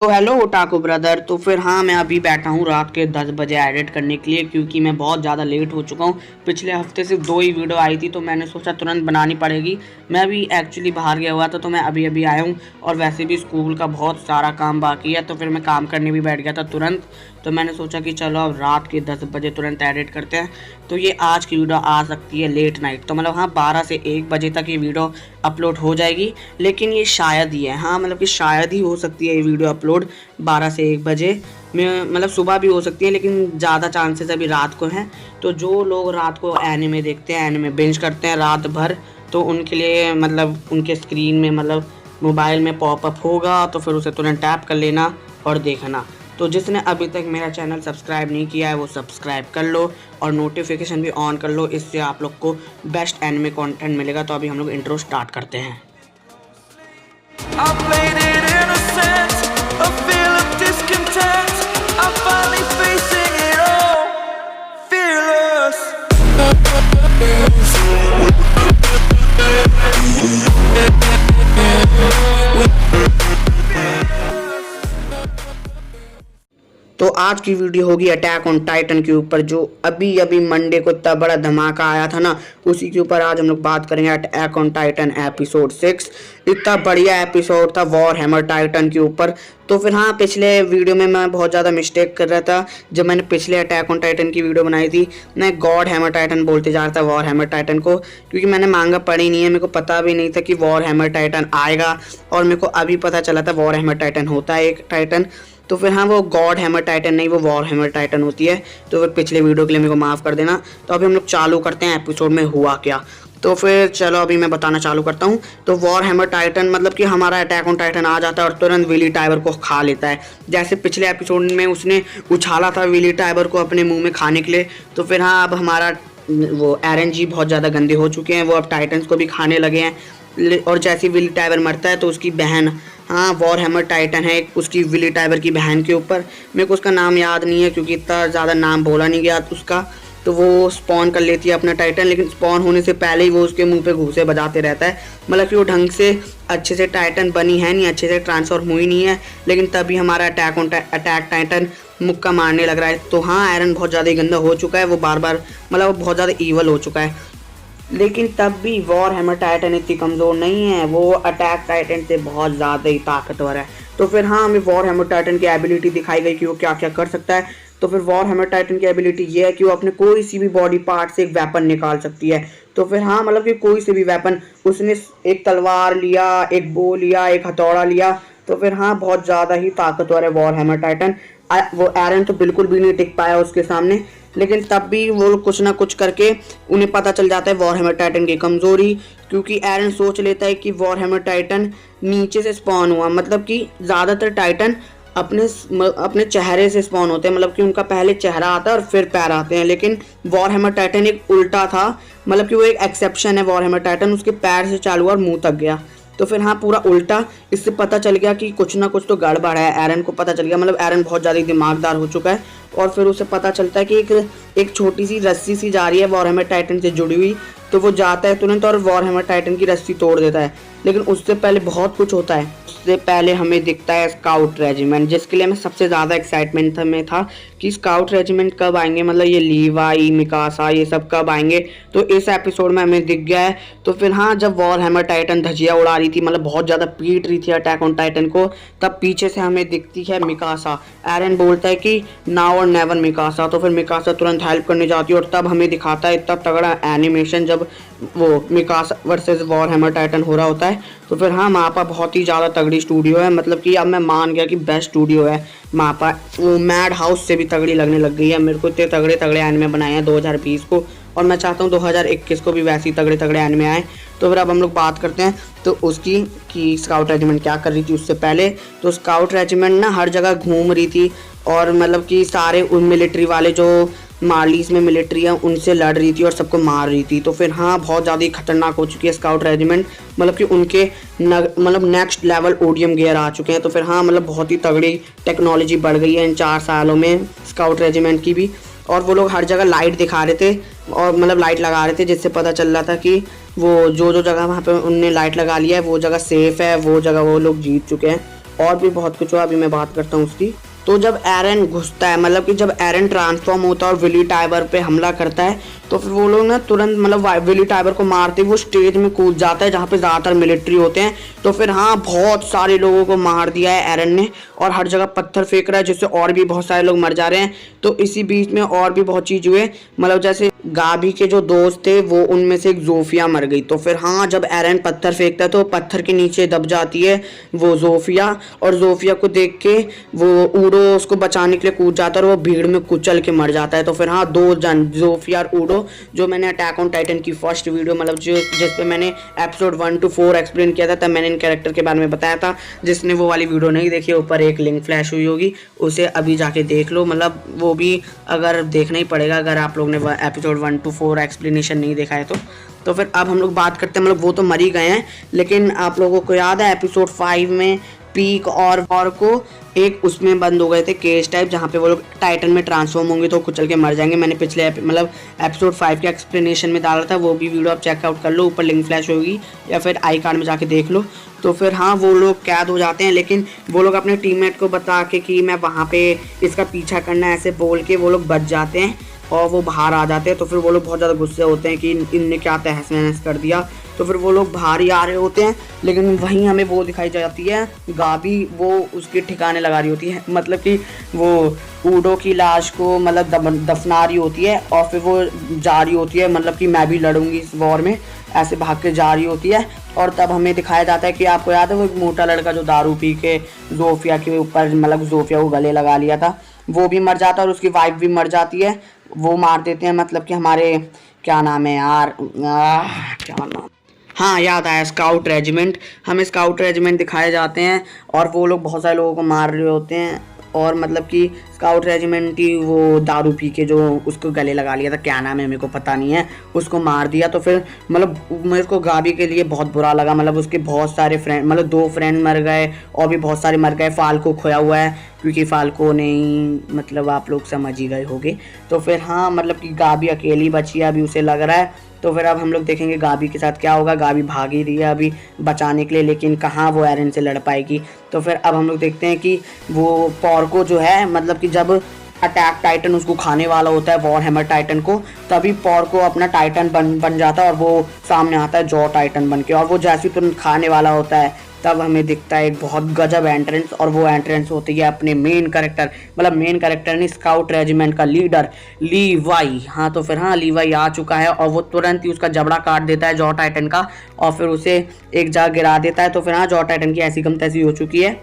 तो hello ओटाको brother. तो फिर हाँ, मैं अभी बैठा हूँ रात के 10 बजे एडिट करने के लिए, क्योंकि मैं बहुत ज़्यादा लेट हो चुका हूँ। पिछले हफ्ते सिर्फ 2 ही वीडियो आई थी, तो मैंने सोचा तुरंत बनानी पड़ेगी। मैं अभी एक्चुअली बाहर गया हुआ था, तो मैं अभी अभी आया हूँ और वैसे भी स्कूल का बहुत सारा काम बाकी है, तो फिर मैं काम करने भी बैठ गया था तुरंत। तो मैंने सोचा कि चलो अब रात के 10 बजे तुरंत एडिट करते हैं। तो ये आज की वीडियो आ सकती है लेट नाइट, तो मतलब हाँ 12 से 1 बजे तक ये वीडियो अपलोड हो जाएगी। लेकिन ये शायद ही है, हाँ मतलब कि शायद ही हो सकती है ये वीडियो अपलोड 12 से 1 बजे में, मतलब सुबह भी हो सकती है, लेकिन ज़्यादा चांसेस अभी रात को हैं। तो जो लोग रात को एनिमे देखते हैं, एनिमे बिंज करते हैं रात भर, तो उनके लिए मतलब उनके स्क्रीन में मतलब मोबाइल में पॉपअप होगा, तो फिर उसे तुरंत टैप कर लेना और देखना। तो जिसने अभी तक मेरा चैनल सब्सक्राइब नहीं किया है वो सब्सक्राइब कर लो और नोटिफिकेशन भी ऑन कर लो, इससे आप लोग को बेस्ट एनिमे कंटेंट मिलेगा। तो अभी हम लोग इंट्रो स्टार्ट करते हैं। I played it innocent, a feel of discontent. I'm finally facing it all, fearless. तो आज की वीडियो होगी अटैक ऑन टाइटन के ऊपर, जो अभी अभी मंडे को इतना बड़ा धमाका आया था ना, उसी के ऊपर आज हम लोग बात करेंगे। अटैक ऑन टाइटन एपिसोड 6 इतना बढ़िया एपिसोड था वॉर हैमर टाइटन के ऊपर। तो फिर हाँ, पिछले वीडियो में मैं बहुत ज़्यादा मिस्टेक कर रहा था। जब मैंने पिछले अटैक ऑन टाइटन की वीडियो बनाई थी, मैं गॉड हैमर टाइटन बोलते जा रहा था वॉर हैमर टाइटन को, क्योंकि मैंने मांगा पढ़ी नहीं है, मेरे को पता भी नहीं था कि वॉर हैमर टाइटन आएगा। और मेरे को अभी पता चला था वॉर हैमर टाइटन होता है एक टाइटन। तो फिर हाँ, वो गॉड हैमर टाइटन नहीं, वो वॉर हैमर टाइटन होती है। तो फिर पिछले वीडियो के लिए मेरे को माफ़ कर देना। तो अभी हम लोग चालू करते हैं एपिसोड में हुआ क्या। तो फिर चलो अभी मैं बताना चालू करता हूँ। तो वॉर हैमर टाइटन मतलब कि हमारा अटैक ऑन टाइटन आ जाता है और तुरंत विली टाइबर को खा लेता है। जैसे पिछले एपिसोड में उसने उछाला था विली टाइबर को अपने मुंह में खाने के लिए। तो फिर हाँ, अब हमारा वो एरन जी बहुत ज़्यादा गंदे हो चुके हैं, वो अब टाइटन्स को भी खाने लगे हैं। और जैसे विली टाइबर मरता है तो उसकी बहन, हाँ वॉर हैमर टाइटन है उसकी विली टाइबर की बहन के ऊपर, मेरे को उसका नाम याद नहीं है क्योंकि इतना ज़्यादा नाम बोला नहीं गया उसका। तो वो स्पॉन कर लेती है अपना टाइटन, लेकिन स्पॉन होने से पहले ही वो उसके मुंह पे घूंसे बजाते रहता है। मतलब कि वो ढंग से अच्छे से टाइटन बनी है नहीं, अच्छे से ट्रांसफॉर्म हुई नहीं है, लेकिन तभी हमारा अटैक टाइटन मुक्का मारने लग रहा है। तो हाँ, एरन बहुत ज़्यादा गंदा हो चुका है, वो बार बार मतलब वो बहुत ज़्यादा ईवल हो चुका है। लेकिन तब भी वॉर हैमर टाइटन इतनी कमज़ोर नहीं है, वो अटैक टाइटन से बहुत ज़्यादा ही ताकतवर है। तो फिर हाँ, हमें वॉर हैमर टाइटन की एबिलिटी दिखाई गई कि वो क्या क्या कर सकता है। तो फिर वॉर हैमर टाइटन की एबिलिटी ये है कि वो अपने कोई सी भी बॉडी पार्ट से एक वेपन निकाल सकती है। तो फिर हाँ, मतलब कि कोई से भी वेपन, उसने एक तलवार लिया, एक बो लिया, एक हथौड़ा लिया। तो फिर हाँ, बहुत ज़्यादा ही ताकतवर है वॉर हैमर टाइटन। वो एरन तो बिल्कुल भी नहीं टिक पाया उसके सामने, लेकिन तब भी वो लोग कुछ ना कुछ करके उन्हें पता चल जाता है वॉर हैमर टाइटन की कमज़ोरी। क्योंकि एरन सोच लेता है कि वॉर हैमर टाइटन नीचे से स्पॉन हुआ, मतलब कि ज़्यादातर टाइटन अपने चेहरे से स्पॉन होते हैं, मतलब कि उनका पहले चेहरा आता है और फिर पैर आते हैं। लेकिन वॉर हैमर टाइटन एक उल्टा था, मतलब कि वो एक एक्सेप्शन है। वॉर हैमर टाइटन उसके पैर से चालू हुआ और मुंह तक गया। तो फिर हाँ, पूरा उल्टा। इससे पता चल गया कि कुछ ना कुछ तो गड़बड़ है, एरन को पता चल गया। मतलब एरन बहुत ज़्यादा दिमागदार हो चुका है। और फिर उसे पता चलता है कि एक छोटी सी रस्सी सी जा रही है वॉर हैमर टाइटन से जुड़ी हुई। तो वो जाता है तुरंत और वॉर हैमर टाइटन की रस्सी तोड़ देता है। लेकिन उससे पहले बहुत कुछ होता है। उससे पहले हमें दिखता है स्काउट रेजिमेंट, जिसके लिए मैं सबसे ज़्यादा एक्साइटमेंट में था कि स्काउट रेजिमेंट कब आएंगे, मतलब ये लीवाई, मिकासा, ये सब कब आएंगे। तो इस एपिसोड में हमें दिख गया है। तो फिर हाँ, जब वॉर हैमर टाइटन धजिया उड़ा रही थी, मतलब बहुत ज़्यादा पीट रही थी अटैक ऑन टाइटन को, तब पीछे से हमें दिखती है मिकासा। एरन बोलता है कि नाउ और नेवर मिकासा। तो फिर मिकासा तुरंत हेल्प करने जाती है और तब हमें दिखाता है इतना तगड़ा एनिमेशन जब वो Mikasa versus war hammer Titan हो रहा होता है। तो फिर हाँ, मापा बहुत ही ज़्यादा तगड़ी स्टूडियो है, मतलब कि अब मैं मान गया कि बेस्ट स्टूडियो है मापा। वो मैड हाउस से भी तगड़ी लगने लग गई है मेरे को। इतने तगड़े तगड़े एनिमे बनाए हैं 2020 को, और मैं चाहता हूँ 2021 को भी वैसे ही तगड़े तगड़े एनिमे आए। तो फिर अब हम लोग बात करते हैं तो उसकी कि स्काउट रेजिमेंट क्या कर रही थी उससे पहले। तो स्काउट रेजिमेंट ना हर जगह घूम रही थी और मतलब कि सारे उन मिलिट्री वाले जो मार्लीज में मिलिट्री है उनसे लड़ रही थी और सबको मार रही थी। तो फिर हाँ, बहुत ज़्यादा खतरनाक हो चुकी है स्काउट रेजिमेंट, मतलब कि उनके मतलब नेक्स्ट लेवल ओडियम गियर आ चुके हैं। तो फिर हाँ, मतलब बहुत ही तगड़ी टेक्नोलॉजी बढ़ गई है इन 4 सालों में स्काउट रेजिमेंट की भी। और वो लोग हर जगह लाइट दिखा रहे थे और मतलब लाइट लगा रहे थे, जिससे पता चल रहा था कि वो जो जगह वहाँ पे उनने लाइट लगा लिया है वो जगह सेफ़ है, वो जगह वो लोग जीत चुके हैं। और भी बहुत कुछ हुआ, अभी मैं बात करता हूँ उसकी। तो जब एरन घुसता है, मतलब कि जब एरन ट्रांसफॉर्म होता है और विली टाइबर पे हमला करता है, तो फिर वो लोग ना तुरंत मतलब विली टाइबर को मारते वो स्टेज में कूद जाता है जहाँ पे ज़्यादातर मिलिट्री होते हैं। तो फिर हाँ, बहुत सारे लोगों को मार दिया है एरन ने, और हर जगह पत्थर फेंक रहा है जिससे और भी बहुत सारे लोग मर जा रहे हैं। तो इसी बीच में और भी बहुत चीज़ हुए, मतलब जैसे गाबी के जो दोस्त थे वो उनमें से एक जोफिया मर गई। तो फिर हाँ, जब एरन पत्थर फेंकता है तो पत्थर के नीचे दब जाती है वो जोफिया, और जोफिया को देख के वो ऊडो उसको बचाने के लिए कूद जाता है और वो भीड़ में कुचल के मर जाता है। तो फिर हाँ, 2 जन जोफिया और ऊडो, जो मैंने अटैक ऑन टाइटन की फर्स्ट वीडियो मतलब जिस पे मैंने एपिसोड 1 to 4 एक्सप्लेन किया था, तब मैंने इन कैरेक्टर के बारे में बताया था। जिसने वो वाली वीडियो नहीं देखी, ऊपर एक लिंक फ्लैश हुई होगी, उसे अभी जाके देख लो। मतलब वो भी अगर देखना ही पड़ेगा अगर आप लोग ने एपिसोड 1 to 4 एक्सप्लेनेशन नहीं देखा है तो फिर अब हम लोग बात करते हैं, मतलब वो तो मर ही गए हैं, लेकिन आप लोगों को याद है एपिसोड 5 में पीक और को एक उसमें बंद हो गए थे केज टाइप, जहाँ पे वो लोग टाइटन में ट्रांसफॉर्म होंगे तो कुचल के मर जाएंगे। मैंने पिछले मतलब एपिसोड 5 के एक्सप्लेनेशन में डाला था, वो भी वीडियो आप चेकआउट कर लो, ऊपर लिंक फ्लैश होगी या फिर आई कार्ड में जाके देख लो। तो फिर हाँ, वो लोग कैद हो जाते हैं, लेकिन वो लोग अपने टीममेट को बता के कि मैं वहाँ पे इसका पीछा करना है ऐसे बोल के वो लोग बच जाते हैं और वो बाहर आ जाते हैं। तो फिर वो लोग बहुत ज़्यादा गुस्से होते हैं कि इनने क्या तहस नहस कर दिया। तो फिर वो लोग बाहर ही आ रहे होते हैं, लेकिन वहीं हमें वो दिखाई जाती है गाबी, वो उसके ठिकाने लगा रही होती है, मतलब कि वो ऊडो की लाश को मतलब दफना रही होती है, और फिर वो जा रही होती है, मतलब कि मैं भी लड़ूंगी इस वॉर में, ऐसे भाग के जा रही होती है। और तब हमें दिखाया जाता है कि आपको याद है वो एक मोटा लड़का जो दारू पी के जोफिया के ऊपर मतलब जोफिया को गले लगा लिया था, वो भी मर जाता है और उसकी वाइफ भी मर जाती है। वो मार देते हैं, मतलब कि हमारे क्या नाम है यार, क्या नाम, हाँ याद आया, स्काउट रेजिमेंट। हमें स्काउट रेजिमेंट दिखाए जाते हैं और वो लोग बहुत सारे लोगों को मार रहे होते हैं, और मतलब कि स्काउट रेजिमेंट ही वो दारू पी के जो उसको गले लगा लिया था, क्या नाम है मेरे को पता नहीं है, उसको मार दिया। तो फिर मतलब मेरे को गाबी के लिए बहुत बुरा लगा, मतलब उसके बहुत सारे फ्रेंड, मतलब 2 फ्रेंड मर गए और भी बहुत सारे मर गए। फाल्को खोया हुआ है क्योंकि फाल्को नहीं, मतलब आप लोग समझ ही गए होंगे। तो फिर हाँ, मतलब कि गाबी अकेली बची है अभी, उसे लग रहा है। तो फिर अब हम लोग देखेंगे गाबी के साथ क्या होगा। गाबी भाग ही रही है अभी बचाने के लिए, लेकिन कहाँ वो एरन से लड़ पाएगी। तो फिर अब हम लोग देखते हैं कि वो पोर्को जो है, मतलब कि जब अटैक टाइटन उसको खाने वाला होता है वॉर हैमर टाइटन को, तभी पोर्को अपना टाइटन बन जाता है और वो सामने आता है जॉ टाइटन बन के, और वो जैसे ही तुरंत खाने वाला होता है तब हमें दिखता है एक बहुत गजब एंट्रेंस, और वो एंट्रेंस होती है अपने मेन कैरेक्टर, मतलब मेन कैरेक्टर नहीं, स्काउट रेजिमेंट का लीडर लीवाई। हाँ, तो फिर हाँ, लीवाई आ चुका है और वो तुरंत ही उसका जबड़ा काट देता है जॉ टाइटन का, और फिर उसे एक जगह गिरा देता है। तो फिर हाँ, जॉ टाइटन की ऐसी कम तैसी हो चुकी है,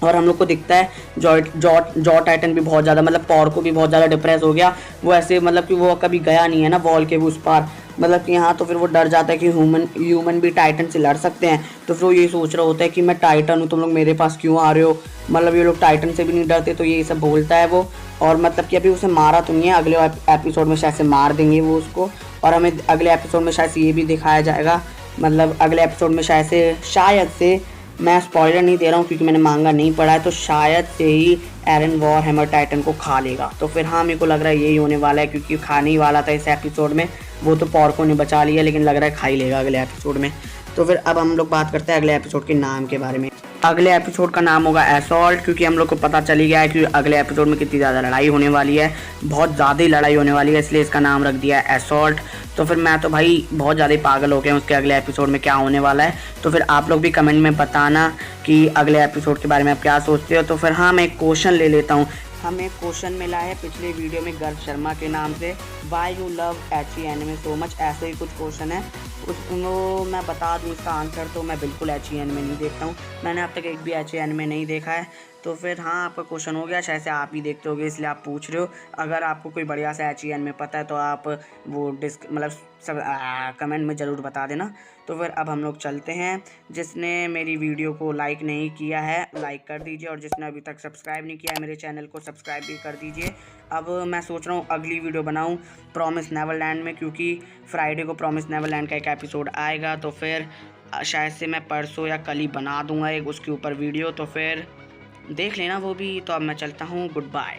और हम लोग को दिखता है जॉ टाइटन भी बहुत ज़्यादा, मतलब पोर्को भी बहुत ज़्यादा डिप्रेस हो गया। वो ऐसे मतलब कि वो कभी गया नहीं है ना वॉल के उस पार, मतलब कि यहाँ। तो फिर वो डर जाता है कि ह्यूमन भी टाइटन से लड़ सकते हैं। तो फिर वो ये सोच रहा होता है कि मैं टाइटन हूँ, तुम लोग मेरे पास क्यों आ रहे हो, मतलब ये लोग टाइटन से भी नहीं डरते। तो ये सब बोलता है वो, और मतलब कि अभी उसे मारा तो नहीं है, अगले एपिसोड में शायद से मार देंगे वो उसको, और हमें अगले एपिसोड में शायद से ये भी दिखाया जाएगा, मतलब अगले एपिसोड में शायद से मैं स्पॉइलर नहीं दे रहा हूँ क्योंकि मैंने मांगा नहीं पढ़ा है, तो शायद से ही एरन वॉर हैमर टाइटन को खा लेगा। तो फिर हाँ, मेरे को लग रहा है यही होने वाला है, क्योंकि खाने ही वाला था इस एपिसोड में। वो तो पोर्को ने बचा लिया, लेकिन लग रहा है खा ही लेगा अगले एपिसोड में। तो फिर अब हम लोग बात करते हैं अगले एपिसोड के नाम के बारे में। अगले एपिसोड का नाम होगा असॉल्ट, क्योंकि हम लोग को पता चली गया है कि अगले एपिसोड में कितनी ज़्यादा लड़ाई होने वाली है, बहुत ज़्यादा ही लड़ाई होने वाली है, इसलिए इसका नाम रख दिया है असॉल्ट। तो फिर मैं तो भाई बहुत ज़्यादा ही पागल हो गया हूँ उसके अगले एपिसोड में क्या होने वाला है। तो फिर आप लोग भी कमेंट में बताना कि अगले एपिसोड के बारे में आप क्या सोचते हो। तो फिर हाँ, मैं एक क्वेश्चन ले लेता हूँ। हमें क्वेश्चन मिला है पिछले वीडियो में गर्भ शर्मा के नाम से, why you love Aichi anime so much, ऐसे ही कुछ क्वेश्चन है। उसको मैं बता दूँ इसका आंसर, तो मैं बिल्कुल एची एनिमे नहीं देखता हूँ, मैंने अब तक एक भी एची एनिमे नहीं देखा है। तो फिर हाँ, आपका क्वेश्चन हो गया, शायद से आप ही देखते होगे इसलिए आप पूछ रहे हो। अगर आपको कोई बढ़िया सा एची एनिमे पता है तो आप वो मतलब सब कमेंट में ज़रूर बता देना। तो फिर अब हम लोग चलते हैं। जिसने मेरी वीडियो को लाइक नहीं किया है लाइक कर दीजिए, और जिसने अभी तक सब्सक्राइब नहीं किया है मेरे चैनल को सब्सक्राइब भी कर दीजिए। अब मैं सोच रहा हूँ अगली वीडियो बनाऊँ प्रॉमिस नेवरलैंड में, क्योंकि फ्राइडे को प्रॉमिस नेवरलैंड का एक एपिसोड आएगा। तो फिर शायद से मैं परसों या कल ही बना दूँगा एक उसके ऊपर वीडियो, तो फिर देख लेना वो भी। तो अब मैं चलता हूँ, गुड बाय।